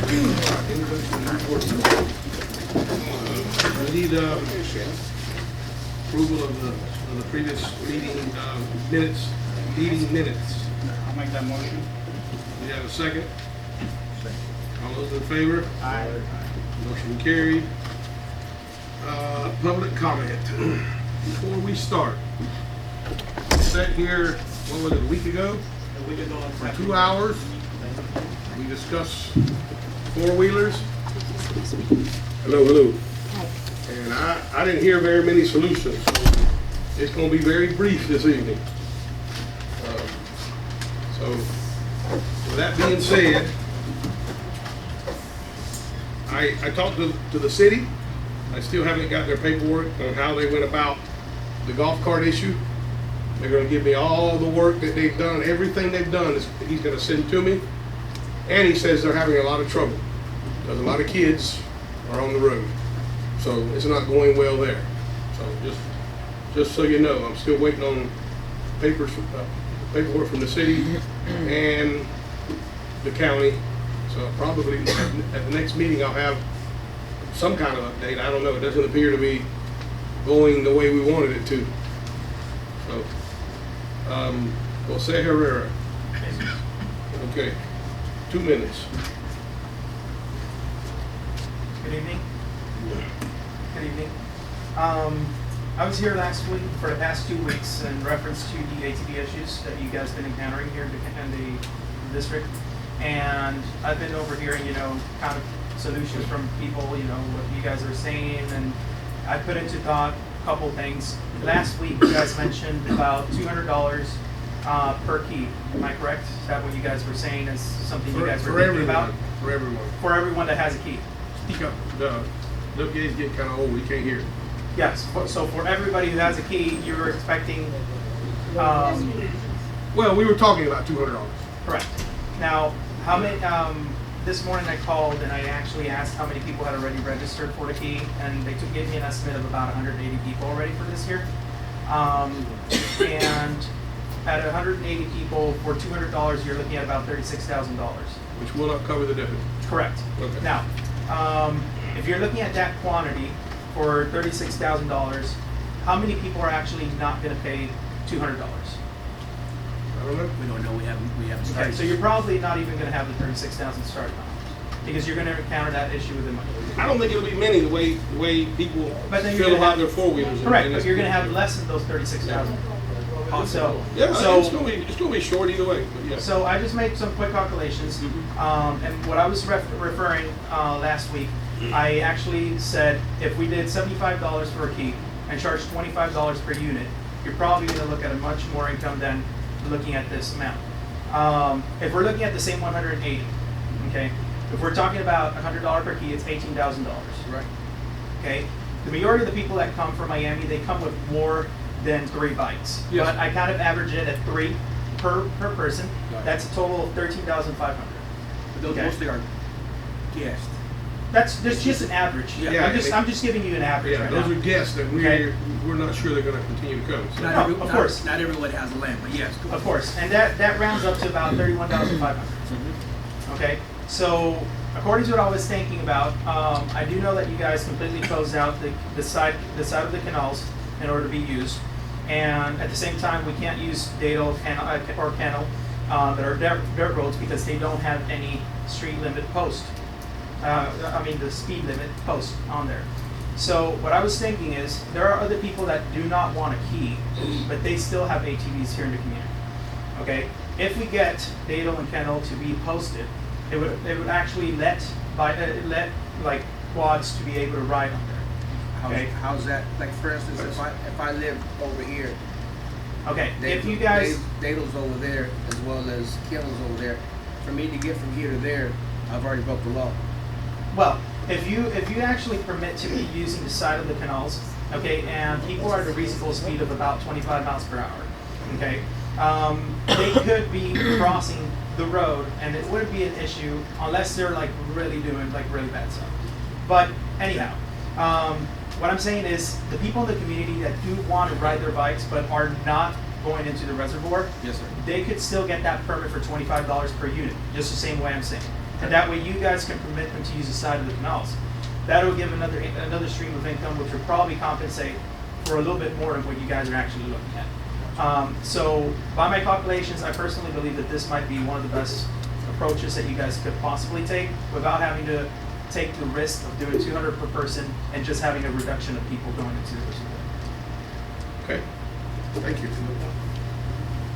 We need approval of the previous meeting minutes, meeting minutes. I'll make that motion. We have a second? All those in favor? Aye. Motion carried. Public comment. Before we start, we sat here, what was it, a week ago? For 2 hours. We discussed four-wheelers. Hello, hello. And I didn't hear very many solutions. So it's going to be very brief this evening. So, with that being said, I talked to the city. I still haven't got their paperwork on how they went about the golf cart issue. They're going to give me all the work that they've done, everything they've done he's going to send to me. And he says they're having a lot of trouble because a lot of kids are on the road. So it's not going well there. So just so you know, I'm still waiting on paperwork from the city and the county. So probably at the next meeting I'll have some kind of update. I don't know. It doesn't appear to be going the way we wanted it to. So, Jose Herrera. Okay, 2 minutes. Good evening. Good evening. I was here last week for the past 2 weeks in reference to the ATV issues that you guys have been encountering here in the district. And I've been overhearing, kind of solutions from people, what you guys are saying. And I put into thought a couple things. Last week, you guys mentioned about $200 per key. Am I correct? Is that what you guys were saying is something you guys were thinking about? For everyone. For everyone that has a key. Speak up. The gays get kind of old. We can't hear. Yes, so for everybody who has a key, you were expecting, Well, we were talking about $200. correct. Now, how many, this morning I called and I actually asked how many people had already registered for the key, and they gave me an estimate of about 180 people already for this year. And at 180 people, for $200, you're looking at about $36,000. Which will not cover the difference. Correct. Okay. Now, if you're looking at that quantity for $36,000, how many people are actually not going to pay $200? I don't know. We don't know, we haven't Okay, started. so you're probably not even going to have the $36,000 started on, because you're going to encounter that issue with the money. I don't think it'll be many the way people But then you're feel gonna about have- their four-wheelers. Correct, but you're going to have less than those $36,000. So, Yeah, so, it's gonna be short either way. But yeah. so I just made some quick calculations, and what I was referring last week, I actually said if we did $75 for a key and charged $25 per unit, you're probably going to look at a much more income than looking at this amount. If we're looking at the same 180, okay, if we're talking about $100 per key, it's $18,000. Right. Okay, the majority of the people that come from Miami, they come with more than 3 bikes. Yes. But I kind of average it at 3 per person. Right. That's a total of 13,500. But those Okay. mostly are guests. That's just an average. Yeah, I'm just giving you an average Yeah, right those now. are guests that Okay. we're not sure they're going to continue to come. So. No, of course. Not everyone has a land, but yes. Of course, and that rounds up to about 31,500. Okay, so according to what I was thinking about, I do know that you guys completely closed out the side of the canals in order to be used, and at the same time we can't use Dado or Kennel that are dirt roads because they don't have any street limit post. The speed limit post on there. So what I was thinking is there are other people that do not want a key, but they still have ATVs here in the community. Okay, if we get Dado and Kennel to be posted, it would actually let like quads to be able to ride on there. Okay. How's that? Like for instance, if I live over here, Okay, if you guys, Dado's over there as well as Kennel's over there. For me to get from here to there, I've already broke the law. well, if you actually permit to be using the side of the canals, okay, and people are at a reasonable speed of about 25 miles per hour, okay, they could be crossing the road and it wouldn't be an issue unless they're like really doing like really bad stuff. But anyhow, what I'm saying is the people in the community that do want to ride their bikes but are not going into the reservoir, Yes, sir. they could still get that permit for $25 per unit, just the same way I'm saying. And that way you guys can permit them to use the side of the canals. That'll give another stream of income, which will probably compensate for a little bit more of what you guys are actually looking at. So by my calculations, I personally believe that this might be one of the best approaches that you guys could possibly take without having to take the risk of doing 200 per person and just having a reduction of people going into the person. Okay, thank you.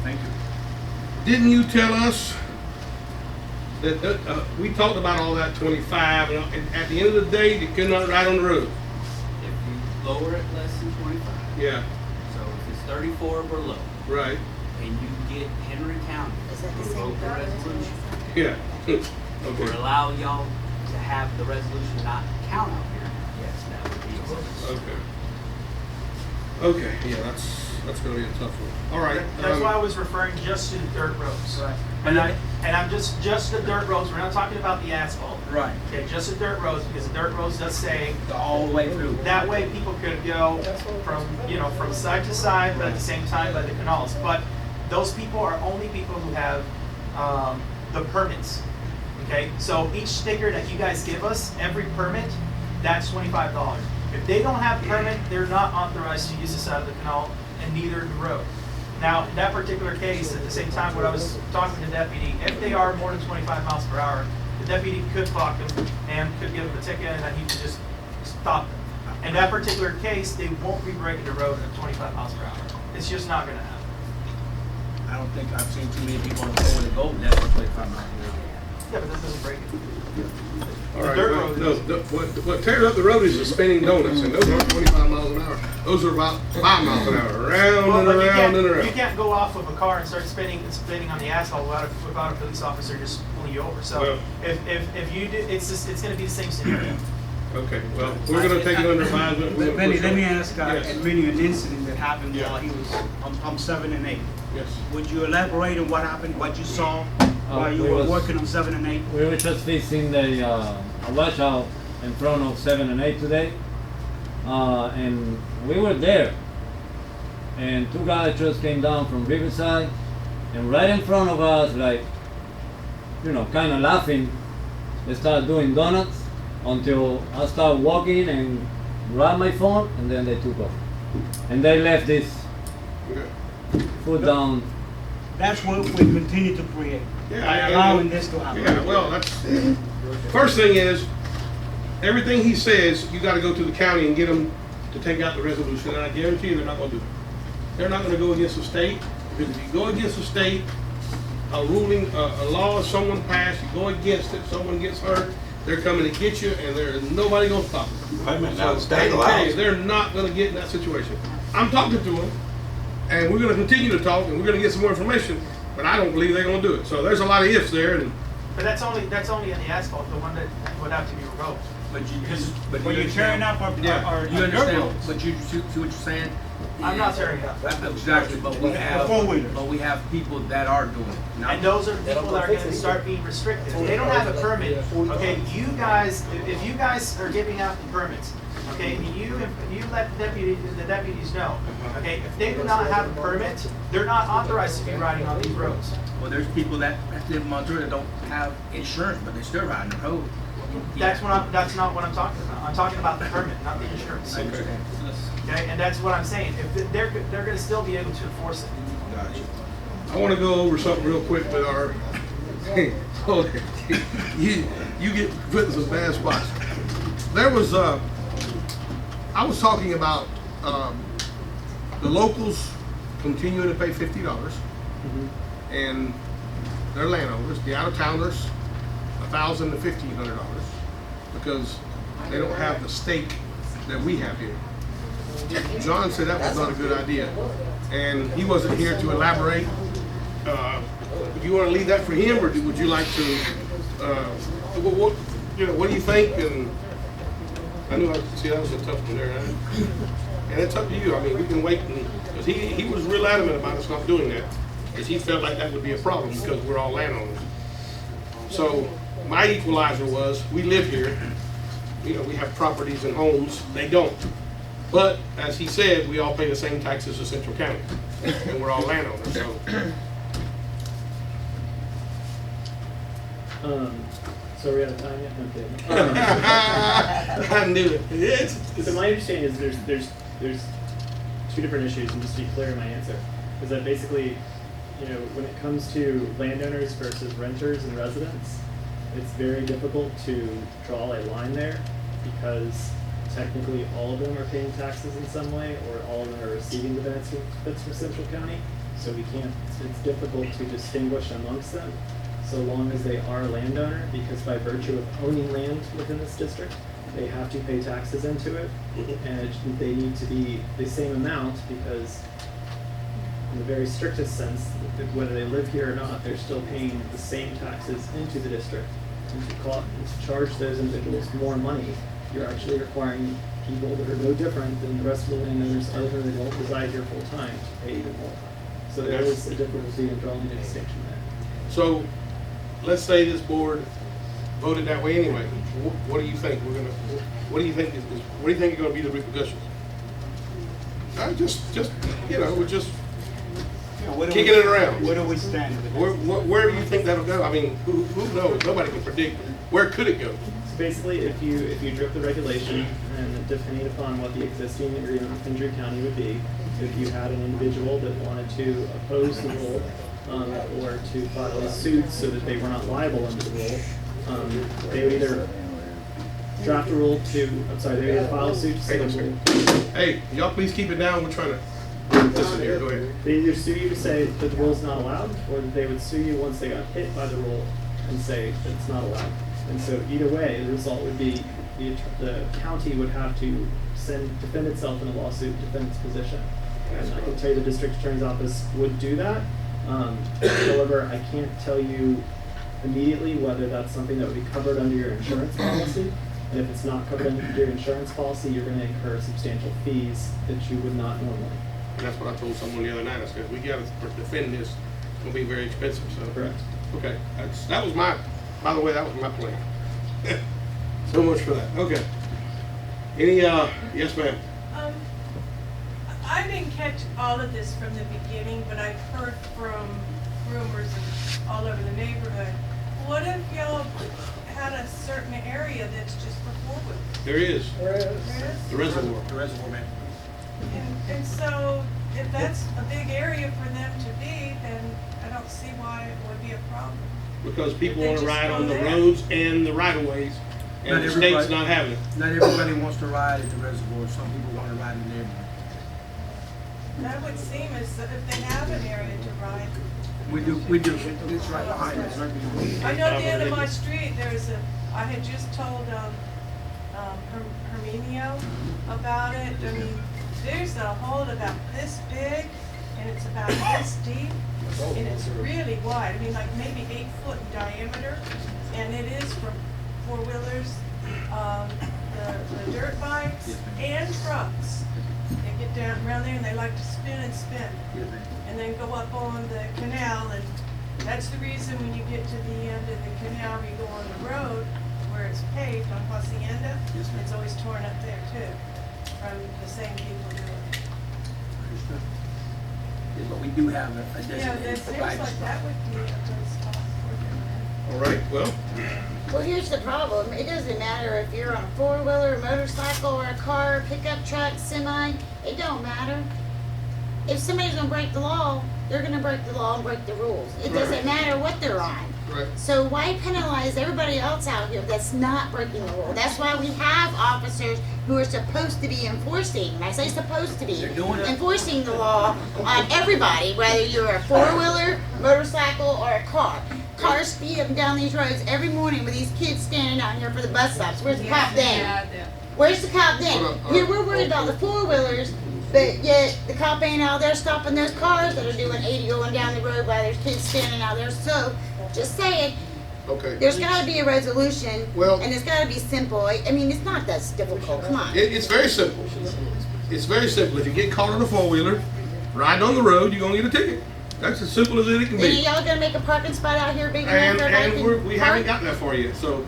Thank you. Didn't you tell us that we talked about all that 25, and at the end of the day, you could not ride on the road? If you lower it less than 25, Yeah, so if it's 34 or below, right, and you get Henry County Is that the to same vote the road as resolution, yeah. or Okay, allow y'all to have the resolution not count out here, yes, that would be acceptable. okay. Okay, yeah, that's gonna be a tough one. All right. That's why I was referring just to the dirt roads. Right. And I'm just the dirt roads. We're not talking about the asphalt. Right. Okay, just the dirt roads, because the dirt roads does say All the way through. that way people could go from side to side, but at the same time by the canals. But those people are only people who have the permits. Okay, so each sticker that you guys give us, every permit, that's $25. If they don't have a permit, they're not authorized to use the side of the canal, and neither the road. Now, in that particular case, at the same time, when I was talking to the deputy, if they are more than 25 miles per hour, the deputy could clock them and could give them a ticket, and then he could just stop them. In that particular case, they won't be breaking the road at 25 miles per hour. It's just not gonna happen. I don't think I've seen too many people on the phone with a gold net for 25 miles an hour. Yeah, but that doesn't break it. All The right, dirt well, road no, is- what tears up the road is the spinning donuts, and those aren't 25 miles an hour. Those are about 5 miles an hour, around Well, and but around and you around. can't go off of a car and start spinning on the asphalt without a police officer just pulling you over. So Well- if you do, it's gonna be the same scenario. Okay, well, we're gonna take it under advisement. We're gonna Benny, push let on. me ask, Yes. admitting an incident that happened Yeah. while he was on 7 and 8. Yes. Would you elaborate on what happened, what you saw while you we were was- working on 7 and 8? We were just fixing the washout in front of 7 and 8 today, and we were there. And two guys just came down from Riverside, and right in front of us, like, kind of laughing, they started doing donuts until I started walking and grabbed my phone, and then they took off. And they left this Okay. foot down. That's what we continue to create, Yeah, by and- allowing this to happen. Yeah, well, that's, first thing is, everything he says, you gotta go to the county and get them to take out the resolution, and I guarantee you they're not gonna do it. They're not gonna go against the state, because if you go against the state, a ruling, a law someone passed, you go against it, someone gets hurt, they're coming to get you, and there's nobody gonna stop them. Wait a minute, now the So, state I can tell you, allows. they're not gonna get in that situation. I'm talking to them, and we're gonna continue to talk, and we're gonna get some more information, but I don't believe they're gonna do it. So there's a lot of ifs there, and But that's only in the asphalt, the one that would have to be revoked. But When you're tearing up our Yeah. our You dirt understand, roads. but you see what you're saying? I'm not tearing it up. Exactly, but we have, four-wheelers. but we have people that are doing it. Not- And those are the people that are gonna start being restricted. If they don't have a permit, okay, you guys, if you guys are giving out the permits, okay, and you let the deputies know, okay, if they do not have a permit, they're not authorized to be riding on these roads. Well, there's people that live in Montour that don't have insurance, but they still ride the road. That's not what I'm talking about. I'm talking about the permit, not the insurance. I understand. Okay, and that's what I'm saying. If they're gonna still be able to enforce it. I want to go over something real quick with our. you get put in some bad spots. There was I was talking about the locals continuing to pay $50, and their landowners, the out of towners, $1,000 to $1,500, because they don't have the stake that we have here. John said that was not a good idea, and he wasn't here to elaborate. Do you want to leave that for him, or would you like to? What do you think? And I knew see that was a tough one there, huh? And it's up to you. I mean, we can wait, because he was real adamant about us not doing that, because he felt like that would be a problem because we're all landowners. So my equalizer was, we live here. We have properties and homes. They don't. But as he said, we all pay the same taxes as Central County, and we're all landowners. So So are we out of time yet? I'm kidding. I knew it. Yes. So my understanding is there's two different issues, and just to be clear in my answer, is that basically, you know, when it comes to landowners versus renters and residents, it's very difficult to draw a line there because technically all of them are paying taxes in some way, or all of them are receiving the benefits from Central County. So we can't. It's difficult to distinguish amongst them, so long as they are a landowner, because by virtue of owning land within this district, they have to pay taxes into it, and they need to be the same amount because, in the very strictest sense, whether they live here or not, they're still paying the same taxes into the district. And to charge those individuals more money, you're actually requiring people that are no different than the rest of the landowners, other than they don't reside here full time, to pay even more. So there is a difficulty in drawing a distinction there. So, let's say this board voted that way anyway. What do you think we're gonna? What do you think what do you think are gonna be the repercussions? Just you know, we're just kicking it around. Where do we stand? Where do you think that'll go? I mean, who knows? Nobody can predict. Where could it go? So basically, if you drip the regulation, and depending upon what the existing agreement with Drew County would be, if you had an individual that wanted to oppose the rule, or to file a suit so that they were not liable under the rule, they would either draft a rule to, they would either file a suit to say the rule. Hey, y'all please keep it down. We're trying to listen here. Go ahead. They either sue you to say that the rule is not allowed, or that they would sue you once they got hit by the rule and say that it's not allowed. And so either way, the result would be the county would have to defend itself in a lawsuit, defend its position. And I can tell you the district attorney's office would do that. However, I can't tell you immediately whether that's something that would be covered under your insurance policy. And if it's not covered under your insurance policy, you're going to incur substantial fees that you would not normally. And that's what I told someone the other night. I said, we got to defend this. It's going to be very expensive. So Correct. Okay, that was my. By the way, that was my plan. So much for that. Okay. Any? Yes, ma'am. I didn't catch all of this from the beginning, but I've heard from rumors all over the neighborhood. What if y'all had a certain area that's just for four-wheelers? There is. There is? The reservoir. The reservoir, man. And so, if that's a big area for them to be, then I don't see why it would be a problem. Because people They want to just ride go on the there. roads and the right-of-ways, and Not the everybody- state's not having it. Not everybody wants to ride at the reservoir. Some people want to ride in there. That would seem as if they have an area to ride. We do. It's right behind us. Right behind us. I know at the end of my street, I had just told Herminio about it. I mean, there's a hole about this big, and it's about this deep, and it's really wide. I mean, like maybe 8 foot in diameter, and it is for four-wheelers, the dirt bikes, and trucks. They get down around there and they like to spin and spin, and then go up on the canal, and that's the reason when you get to the end of the canal, you go on the road where it's paved on Hacienda, it's always torn up there too, from the same people doing it. Yeah, but we do have a Yeah, designated it seems ride like spot. that would be a good spot for them. All right. Well, Well, here's the problem. It doesn't matter if you're on a four-wheeler, a motorcycle, or a car, pickup truck, semi. It don't matter. If somebody's gonna break the law, they're gonna break the law and break the rules. It doesn't matter what they're on. right. So why penalize everybody else out here that's not breaking the rule? That's why we have officers who are supposed to be enforcing, and I say supposed to be, They're doing it. enforcing the law on everybody, whether you're a four-wheeler, motorcycle, or a car. Cars speed up and down these roads every morning with these kids standing out here for the bus stops. Where's the cop then? Where's the cop then? Here, we're worried about the four-wheelers, but yet the cop ain't out there stopping those cars that are doing 80 going down the road while there's kids standing out there. So, just saying, Okay. there's gotta be a resolution, Well- and it's gotta be simple. I mean, it's not that difficult, come on. It's very simple. It's very simple. If you get caught on a four-wheeler, riding on the road, you're gonna get a ticket. That's as simple as it can Then be. y'all gonna make a parking spot out here big enough And for everybody we to haven't park? gotten that far yet. So,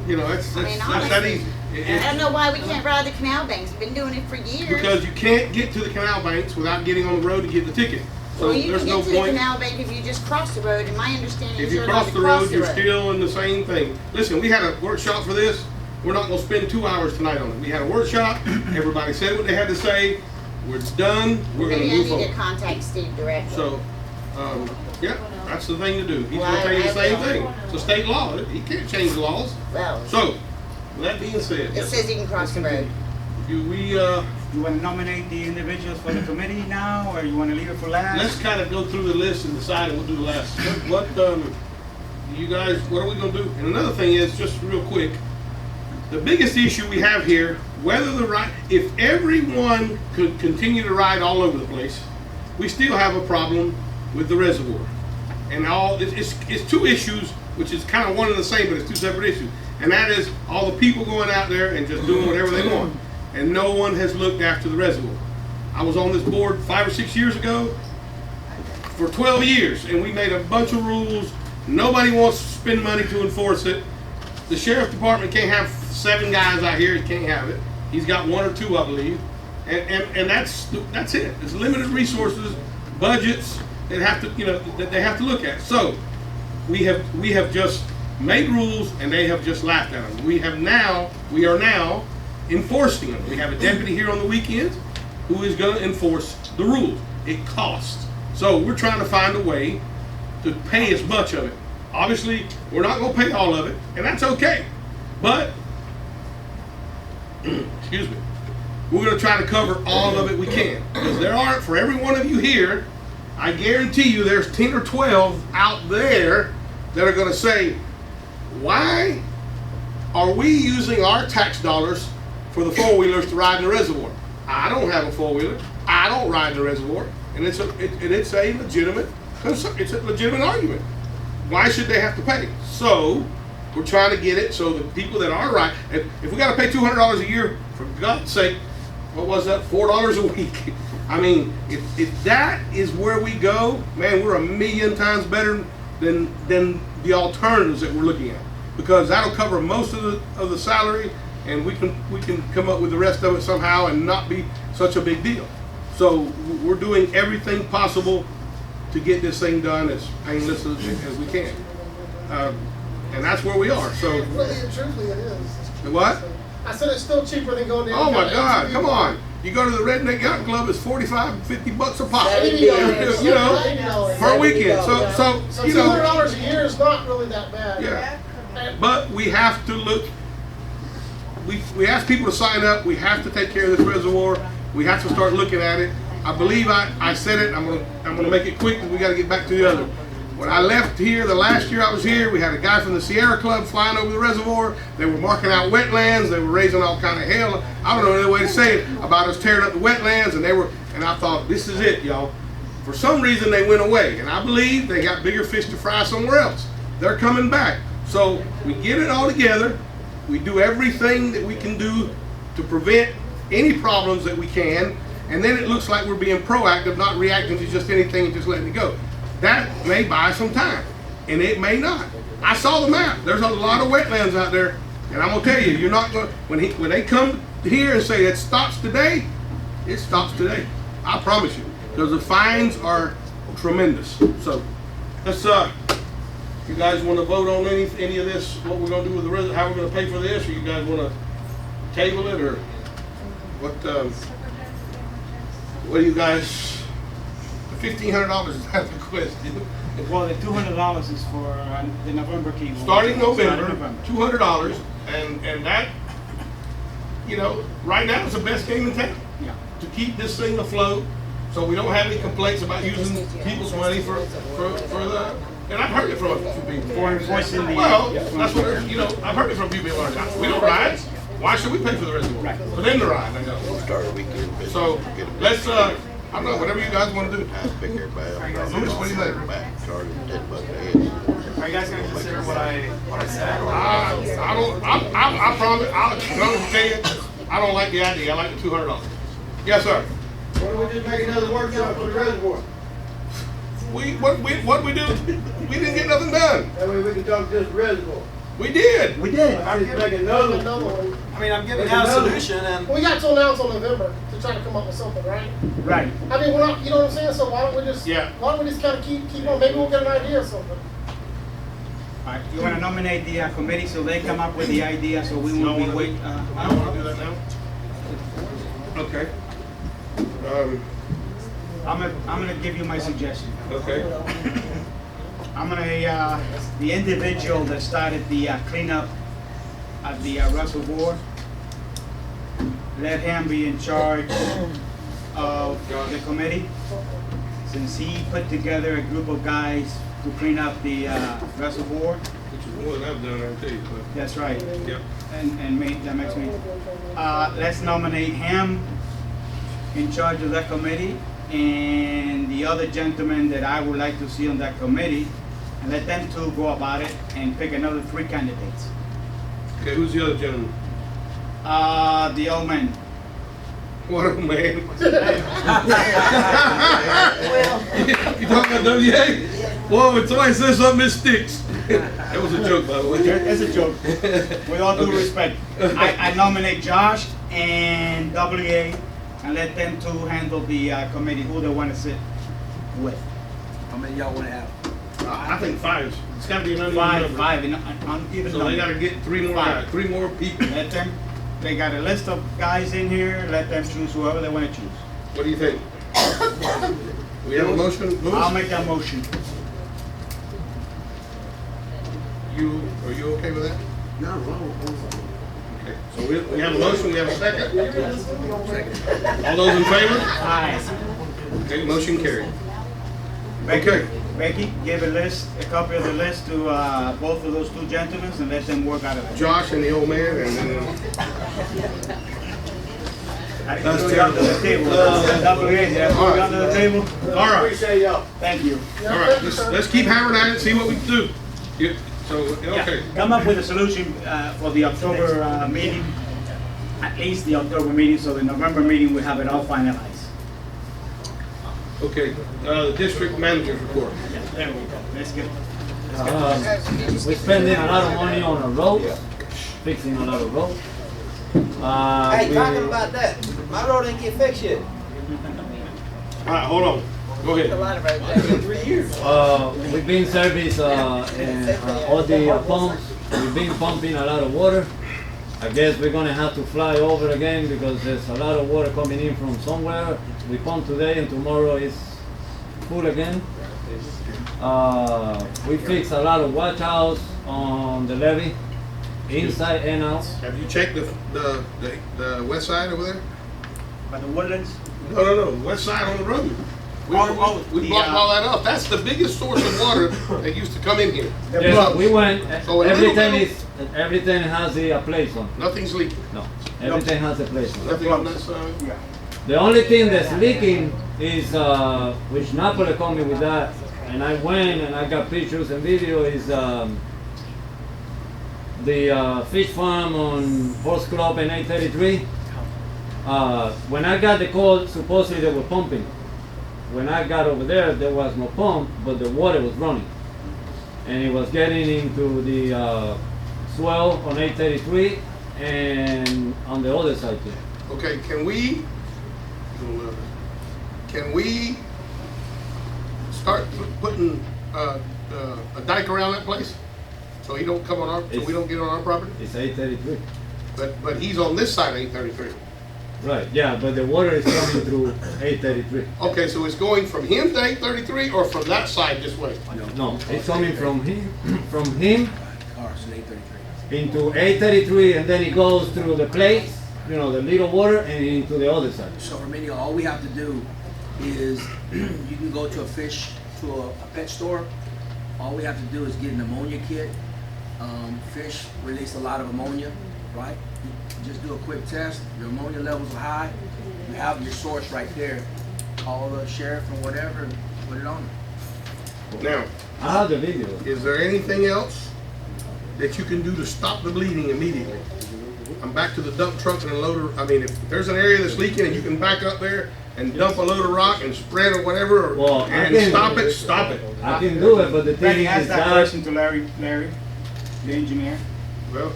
you know, that's I mean, that honestly, easy. I don't know why we can't ride the canal banks. We've been doing it for years. Because you can't get to the canal banks without getting on the road to get the ticket. So Well, you there's can no get to the point. canal bank if you just cross the road, and my understanding If is you you're allowed cross to the cross road, the you're road. still in the same thing. Listen, we had a workshop for this. We're not gonna spend 2 hours tonight on it. We had a workshop. Everybody said what they had to say. We're done. We're gonna Maybe I move need forward. to contact Steve directly. So, yeah, that's the thing to do. He's Well, gonna tell you the I same will. thing. It's a state law. He can't change the laws. Well, So, with that being said, it yes, says you can cross the road. do we, You wanna nominate the individuals for the committee now, or you wanna leave it for last? let's kind of go through the list and decide, and we'll do the last. What you guys, what are we gonna do? And another thing is, just real quick, the biggest issue we have here, whether the ride, if everyone could continue to ride all over the place, we still have a problem with the reservoir. And it's two issues, which is kind of one and the same, but it's two separate issues. And that is all the people going out there and just doing whatever they want. And no one has looked after the reservoir. I was on this board 5 or 6 years ago for 12 years, and we made a bunch of rules. Nobody wants to spend money to enforce it. The sheriff department can't have 7 guys out here. He can't have it. He's got 1 or 2, I believe. And that's it. It's limited resources, budgets that have to, that they have to look at. So we have just made rules, and they have just laughed at them. We are now enforcing them. We have a deputy here on the weekends who is going to enforce the rules. It costs. So we're trying to find a way to pay as much of it. Obviously, we're not going to pay all of it, and that's okay. But, excuse me, we're going to try to cover all of it we can. Because there aren't, for every one of you here, I guarantee you there's 10 or 12 out there that are going to say, why are we using our tax dollars for the four-wheelers to ride in the reservoir? I don't have a four-wheeler. I don't ride in the reservoir. And it's a legitimate argument. Why should they have to pay? So we're trying to get it so the people that are right, if we got to pay $200 a year, for God's sake, what was that? $4 a week. I mean, if that is where we go, man, we're a million times better than the alternatives that we're looking at, because that'll cover most of the salary, and we can come up with the rest of it somehow and not be such a big deal. So we're doing everything possible to get this thing done as painless as we can, and that's where we are. So Really and truthfully, it is. what? I said it's still cheaper than going to. Oh my God! Come on! You go to the Redneck Yacht Club, it's $45, $50 a pop. $80, You know, $80. per weekend. So So you know. $200 a year is not really that bad. Yeah. But we have to look. We ask people to sign up. We have to take care of this reservoir. We have to start looking at it. I believe I said it. I'm gonna make it quick because we got to get back to the other. When I left here, the last year I was here, we had a guy from the Sierra Club flying over the reservoir. They were marking out wetlands. They were raising all kind of hell. I don't know any way to say it about us tearing up the wetlands. And I thought, this is it, y'all. For some reason, they went away. And I believe they got bigger fish to fry somewhere else. They're coming back. So we get it all together. We do everything that we can do to prevent any problems that we can. And then it looks like we're being proactive, not reacting to just anything and just letting it go. That may buy some time, and it may not. I saw the map. There's a lot of wetlands out there, and I'm gonna tell you, you're not gonna when they come here and say it stops today, it stops today. I promise you, because the fines are tremendous. So let's you guys want to vote on any of this? What we're gonna do with the resident? How we're gonna pay for this? Or you guys want to table it, or what? What do you guys? $1,500 is not the question. Well, the $200 is for the November key. Starting November, $200, and that, right now it's the best game in town. Yeah. To keep this thing afloat, so we don't have any complaints about using people's money for the. And I've heard it from a few people. For enforcing the. Well, that's what I've heard it from a few people. We don't ride. Why should we pay for the reservoir? Right. For them to ride. I know. So let's. I don't know, whatever you guys want to do. Louis, what do you think? Are you guys gonna consider what I said? I promise, I'll tell you, I don't like the idea. I like the $200. Yes, sir. Why don't we just make another workshop for the reservoir? What we do? We didn't get nothing done. That way we can talk just reservoir. We did. We did. I'm giving another one. I mean, I'm giving out a solution and. We got till now till November to try to come up with something, right? Right. I mean, we're not, you know what I'm saying? So why don't we just, Yeah. why don't we just kind of keep on? Maybe we'll get an idea or something. All right, you wanna nominate the committee so they come up with the idea, so we won't be wait, I don't want to do that now. Okay. I'm gonna give you my suggestion. Okay. I'm gonna, the individual that started the cleanup at the reservoir, let him be in charge of the committee, since he put together a group of guys to clean up the reservoir. Which is more than I've done, I'll tell you. That's right. Yep. And that makes me, let's nominate him in charge of that committee, and the other gentleman that I would like to see on that committee, and let them two go about it and pick another 3 candidates. Okay, who's the other gentleman? The old man. What a man. You talking about WA? Well, when somebody says something, it sticks. That was a joke, by the way. It's a joke. With all due respect. I nominate Josh and WA, and let them two handle the committee, who they want to sit with. How many y'all wanna have? I think 5. It's got to be an uneven number. Five, uneven So they got number. to get 3 more Five. guys, 3 more people. Let them, they got a list of guys in here, let them choose whoever they want to choose. What do you think? We have a motion, Louis? I'll make that motion. Are you okay with that? No, wrong. Okay, so we have a motion, we have a second? All those in favor? Aye. Okay, motion carried. Becky, Okay. Becky, give a copy of the list to both of those two gentlemen and let them work out of it. Josh and the old man, and then, I can throw you under the table. WA, did I throw you under the table? all right, Appreciate y'all. Thank you. all right, let's keep hammering at it and see what we can do. So, okay. Yeah, come up with a solution for the October meeting, at least the October meeting, so the November meeting we have it all finalized. Okay, the district manager's report. Yeah, there we go. Let's get it. We're spending a lot of money on our roads, fixing a lot of roads. Hey, talking about that, my road didn't get fixed yet. All right, hold on, go ahead. 3 years. We've been service and all the pumps. We've been pumping a lot of water. I guess we're gonna have to fly over again because there's a lot of water coming in from somewhere. We pump today and tomorrow it's full again. We fixed a lot of watch outs on the levee, inside and out. Have you checked the west side over there? By the woodlands? No, west side on the road. We blocked all that up. That's the biggest source of water that used to come in here. Yeah, we went. So Everything has a place on. Nothing's leaking. No, everything has a place on. Nothing on that side. The only thing that's leaking is, which Napoli called me with that, and I went and I got pictures and video, is the fish farm on Horse Club and 833. When I got the call, supposedly they were pumping. When I got over there was no pump, but the water was running. And it was getting into the swell on 833 and on the other side too. Okay, can we start putting a dike around that place? So he don't come on our, so we don't get on our property? It's 833. But he's on this side of 833. Right, yeah, but the water is coming through 833. Okay, so it's going from him to 833 or from that side this way? No, it's coming from him Cars in 833. into 833 and then it goes through the place, you know, the little water and into the other side. So Remedial, all we have to do is you can go to a pet store. All we have to do is get an ammonia kit. Fish release a lot of ammonia, right? You just do a quick test. Your ammonia levels are high. You have your source right there. Call the sheriff or whatever and put it on it. Now, I have the video. is there anything else that you can do to stop the bleeding immediately? I'm back to the dump truck and a loader. I mean, if there's an area that's leaking and you can back up there and dump a load of rock and spread or whatever, Well, and stop it. I can do it, but the thing Benny, is ask that that question to Larry. Larry, the engineer. Well,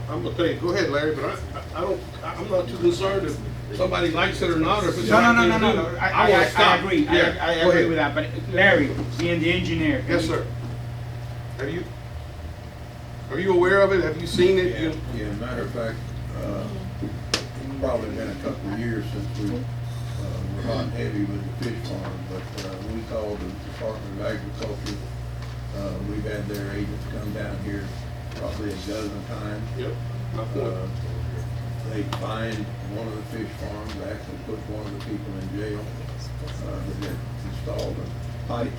I'm gonna tell you, go ahead, Larry, but I'm not too concerned if somebody likes it or not, or if it's the right thing to do. I wanna stop. agree, Yeah, I go agree ahead. with that, but Larry, being the engineer. Yes, sir. Are you aware of it? Have you seen it? You- Yeah, matter of fact, it's probably been a couple of years since we were hot and heavy with the fish farm, but we called the Department of Agriculture. We've had their agents come down here probably a dozen times. Yep. My point. They fined one of the fish farms, actually put one of the people in jail. They installed a pipe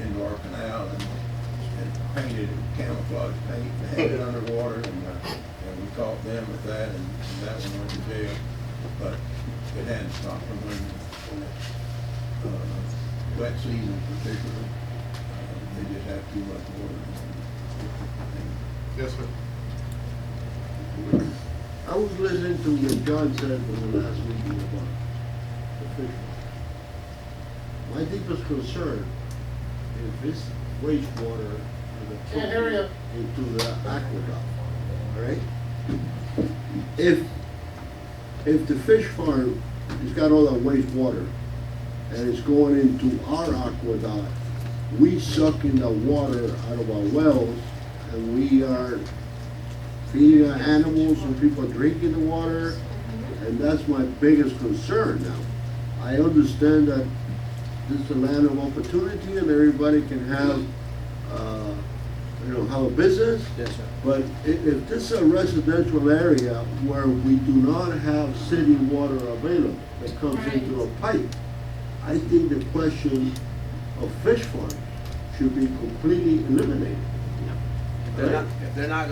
into our canal and painted it camouflage paint and had it underwater, and we caught them with that, and that one went to jail. But it hadn't stopped them when wet season particularly. They just have too much water. Yes, sir. I was listening to what John said in the last meeting about the fish farm. My deepest concern is this wastewater and Can't hear you. into the aqueduct, all right? If the fish farm has got all that wastewater and it's going into our aqueduct, we sucking the water out of our wells and we are feeding our animals and people are drinking the water, and that's my biggest concern now. I understand that this is a land of opportunity and everybody can have, have a business. Yes, sir. But if this is a residential area where we do not have city water available that comes into a pipe, I think the question of fish farms should be completely eliminated. If they're not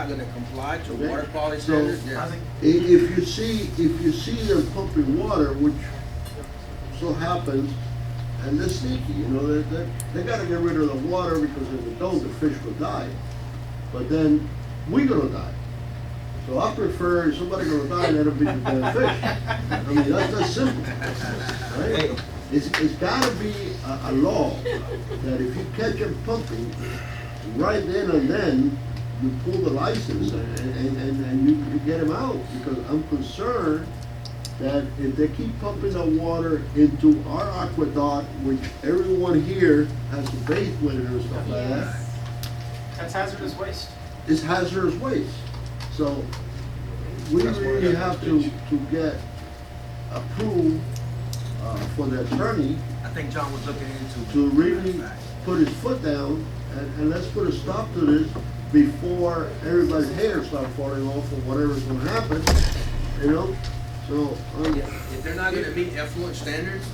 gonna comply to Okay. water quality So, standards, yeah. If you see them pumping water, which so happens, and they're sneaky, they gotta get rid of the water because if they don't, the fish will die. But then we're gonna die. So I prefer somebody gonna die than it be the dead fish. I mean, that's simple, right? It's gotta be a law that if you catch them pumping, right then and then, you pull the license and you get them out, because I'm concerned that if they keep pumping the water into our aqueduct, which everyone here has to bathe with it and stuff like that, That's hazardous waste. it's hazardous waste. So we That's where really that have is. to get approved for the attorney I think John was looking into. to really put his foot down and let's put a stop to this before everybody's hair starts falling off or whatever's gonna happen, So, If they're not gonna meet effluent standards,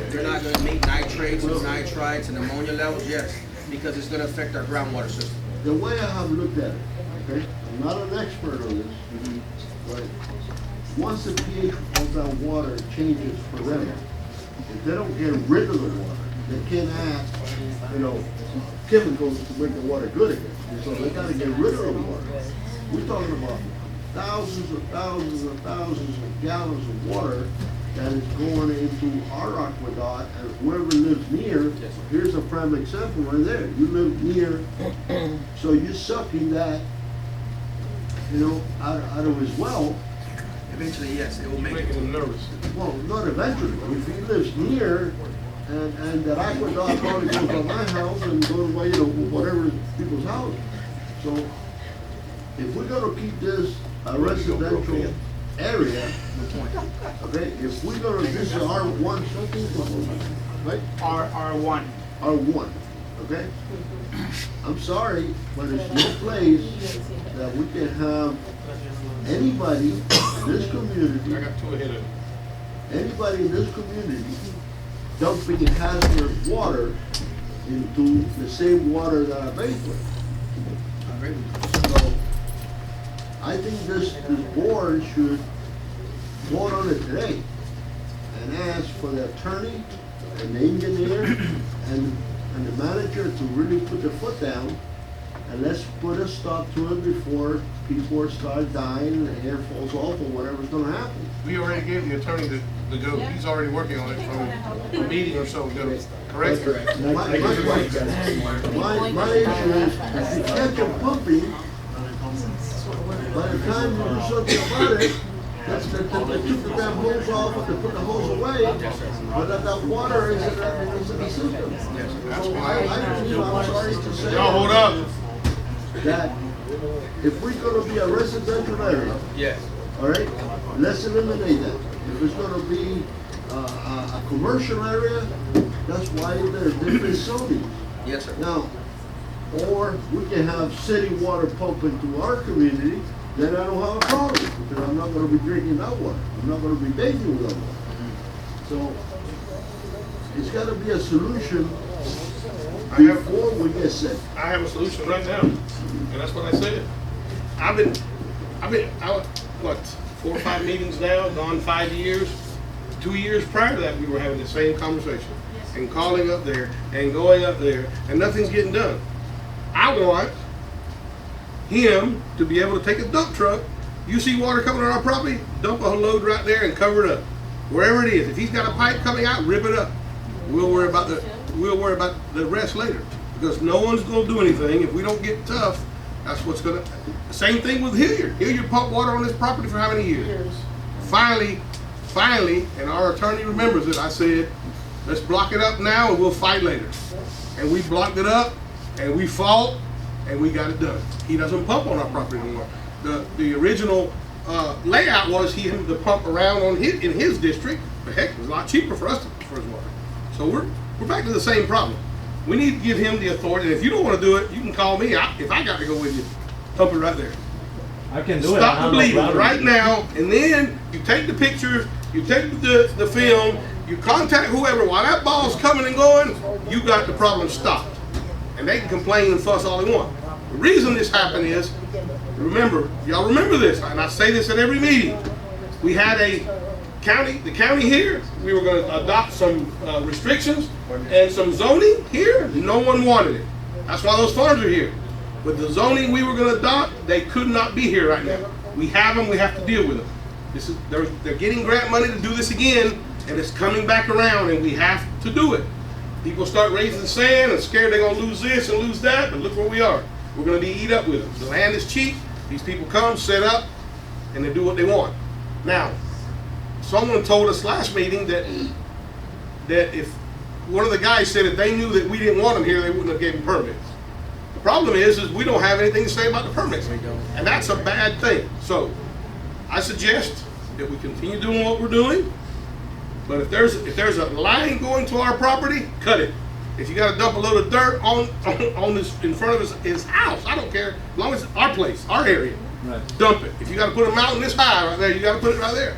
if they're not gonna meet nitrates and nitrites and ammonia levels, yes, because it's gonna affect our groundwater system. the way I have looked at it, okay, I'm not an expert on this, but once the pH of that water changes for them, if they don't get rid of the water, they can't add, chemicals to make the water good again. So they gotta get rid of the water. We're talking about thousands of gallons of water that is going into our aqueduct, and whoever lives near, here's a prime example right there. You live near, so you're sucking that, out of his well. Eventually, yes, it will You're make making it. them nervous. Well, not eventually. If he lives near, and that aqueduct probably goes to my house and goes to, whatever people's house. So, if we're gonna keep this a residential area, okay, if we're gonna, this is R1 something, right? R1. R1, okay? I'm sorry, but it's no place that we can have anybody in this community, I got two ahead of him. anybody in this community dumping hazardous water into the same water that I bathe with. I agree with you. So, I think this board should vote on it today and ask for the attorney and the engineer and the manager to really put their foot down, and let's put a stop to it before people start dying and the hair falls off or whatever's gonna happen. We already gave the attorney the go, he's already working on it from a meeting or so ago, correct? My issue is, if you catch them pumping, by the time you do something about it, they took the damn hose off and they put the hose away, but that water is in the system. So I'm sorry to say. Y'all hold up. That if we're gonna be a residential area, Yes. all right, let's eliminate that. If it's gonna be a commercial area, that's why there are different zonings. Yes, sir. Now, or we can have city water pump into our community, then I don't have a problem, because I'm not gonna be drinking that water. I'm not gonna be bathing with that water. So, it's gotta be a solution before we get sick. I have a solution right now, and that's what I said. I've been, what, 4 or 5 meetings now, gone 5 years. 2 years prior to that, we were having the same conversation, and calling up there, and going up there, and nothing's getting done. I want him to be able to take a dump truck. You see water coming on our property, dump a load right there and cover it up. Wherever it is, if he's got a pipe coming out, rip it up. We'll worry about the rest later, because no one's going to do anything if we don't get tough. That's what's going to. Same thing with Hilliard. Hilliard pumped water on this property for how many years? Finally, and our attorney remembers it. I said, let's block it up now and we'll fight later. And we blocked it up, and we fought, and we got it done. He doesn't pump on our property anymore. The original layout was he had to pump around in his district. But heck, it was a lot cheaper for us to for his water. So we're back to the same problem. We need to give him the authority. And if you don't want to do it, you can call me. If I got to go with you, pump it right there. I can do it. Stop the bleeding right now, and then you take the pictures, you take the film, you contact whoever. While that ball's coming and going, you got the problem stopped. And they can complain and fuss all they want. The reason this happened is, remember, y'all remember this, and I say this at every meeting. We had the county here, we were going to adopt some restrictions and some zoning here. No one wanted it. That's why those farms are here. With the zoning we were going to adopt, they could not be here right now. We have them, we have to deal with them. They're getting grant money to do this again, and it's coming back around, and we have to do it. People start raising sand and scared they're going to lose this and lose that, but look where we are. We're going to be eat up with them. The land is cheap. These people come, set up, and they do what they want. Now, someone told us last meeting that if one of the guys said if they knew that we didn't want them here, they wouldn't have given permits. The problem is we don't have anything to say about the permits, and that's a bad thing. So, I suggest that we continue doing what we're doing. But if there's a line going to our property, cut it. If you got to dump a load of dirt on this in front of his house, I don't care. As long as it's our place, our area, dump it. If you got to put a mountain this high right there, you got to put it right there.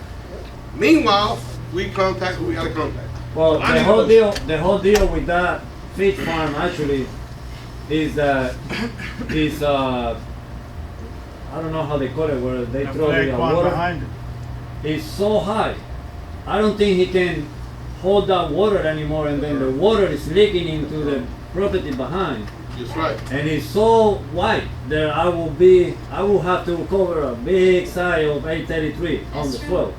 Meanwhile, we contact who we got to contact. Well, the whole deal with that fish farm actually is I don't know how they call it, where they throw the water. It's so high. I don't think he can hold that water anymore, and then the water is leaking into the property behind. That's right. And it's so wide that I will have to cover a big side of 833 on the floor.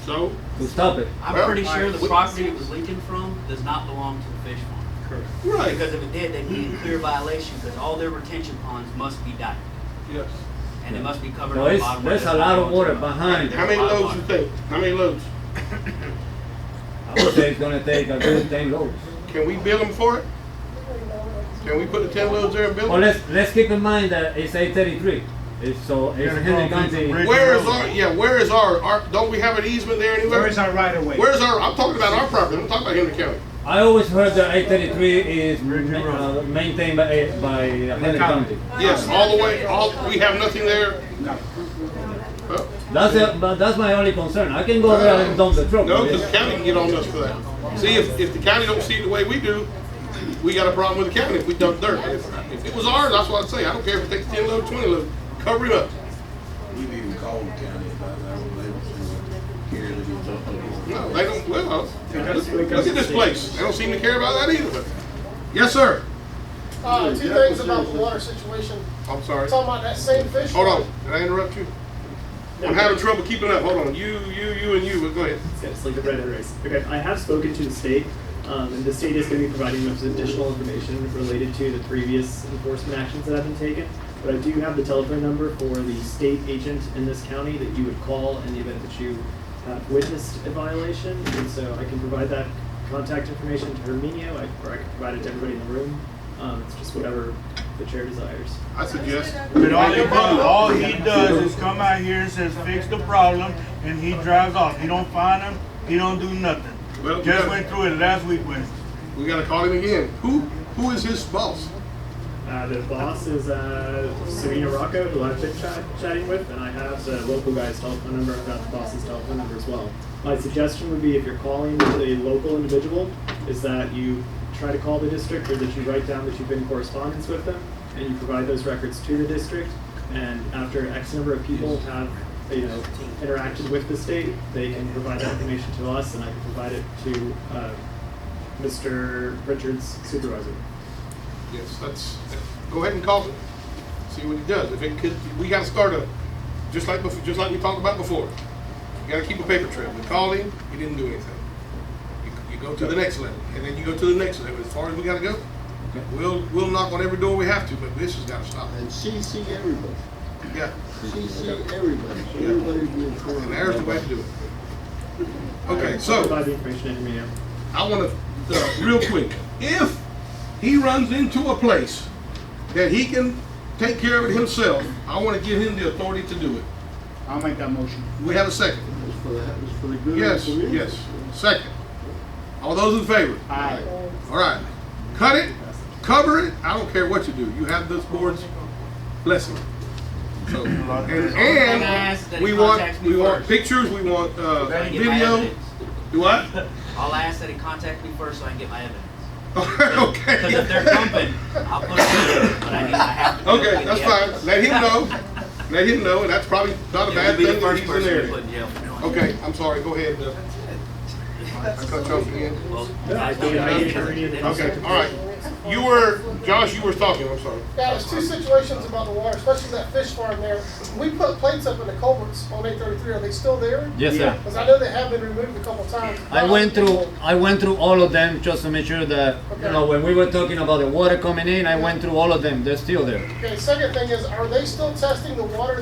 So? To stop it. I'm pretty sure the property it was leaking from does not belong to the fish farm. Correct. Right. Because if it did, they'd be in clear violation because all their retention ponds must be diked. Yes. And it must be covered So on the bottom. there's a lot of water behind. How many loads you think? How many loads? I would say it's going to take a good 10 loads. Can we bill them for it? Can we put the 10 loads there and bill them? Well, let's keep in mind that it's 833. It's Henry County. Where is our, don't we have an easement there anywhere? Where is our right of way? I'm talking about our property, I'm talking about Henry County. I always heard that 833 is maintained by Henry County. Yes, all the way, we have nothing there. No. Well, That's my only concern. I can go there and dump the truck. no, because the county can get on us for that. See, if the county don't see it the way we do, we got a problem with the county if we dump dirt. If it was ours, that's what I'd say. I don't care if it takes 10 loads, 20 loads, cover it up. We've even called the county about that, they don't seem to care that it's up there. No, they don't, well, look at this place. They don't seem to care about that either, but. Yes, sir. 2 things about the water situation. I'm sorry. Talking about that same fish. Hold on, did I interrupt you? I'm having trouble keeping up. Hold on, you, and you, but go ahead. It's like the bread and rice. Okay, I have spoken to the state, and the state is going to be providing us with additional information related to the previous enforcement actions that have been taken. But I do have the telephone number for the state agent in this county that you would call in the event that you have witnessed a violation. And so I can provide that contact information to Herminio, or I can provide it to everybody in the room. It's just whatever the chair desires. I suggest. But all he does is come out here and says, fix the problem, and he drives off. He don't find him, he don't do nothing. Well, Just went through it last week, Wednesday. We gotta call him again. Who is his boss? The boss is Serena Rocco, who I've been chatting with, and I have the local guy's telephone number. I've got the boss's telephone number as well. My suggestion would be, if you're calling the local individual, is that you try to call the district, or that you write down that you've been in correspondence with them, and you provide those records to the district. And after X number of people have, interacted with the state, they can provide that information to us, and I can provide it to Mr. Richards' supervisor. Yes, go ahead and call him. See what he does. If it could, we gotta start just like we talked about before. You gotta keep a paper trail. We called him, he didn't do anything. You go to the next level, and then you go to the next level. As far as we gotta go, we'll knock on every door we have to, but this has gotta stop. And CC everybody. Yeah. CC everybody, so everybody be informed. And there's the way to do it. Okay, I'll so provide the information to Herminio. I wanna, real quick, if he runs into a place that he can take care of it himself, I want to give him the authority to do it. I'll make that motion. We have a second. It's for the good of Yes, the community. yes. Second. All those in favor? Aye. All right. Cut it, cover it. I don't care what you do. You have this board's blessing. So, and we want pictures. We want video. Do what? I'll ask that he contact me first so I can get my evidence. Okay. Because if they're dumping, I'll put it in, but I have to. Okay, that's fine. Let him know. Let him know, and that's probably not a bad You'll be thing the that first he's in person there. to put in jail for doing it. Okay, I'm sorry. Go ahead. I cut you off again. Well, I gave Herminio the Okay, all right. Josh, you were talking. I'm sorry. Yeah, there's two situations about the water, especially that fish farm there. We put plates up in the culverts on 833. Are they still there? Yes, sir. Because I know they have been removed a couple times. I went through all of them just to make sure that, when we were talking about the water coming in, I went through all of them. They're still there. Okay, second thing is, are they still testing the water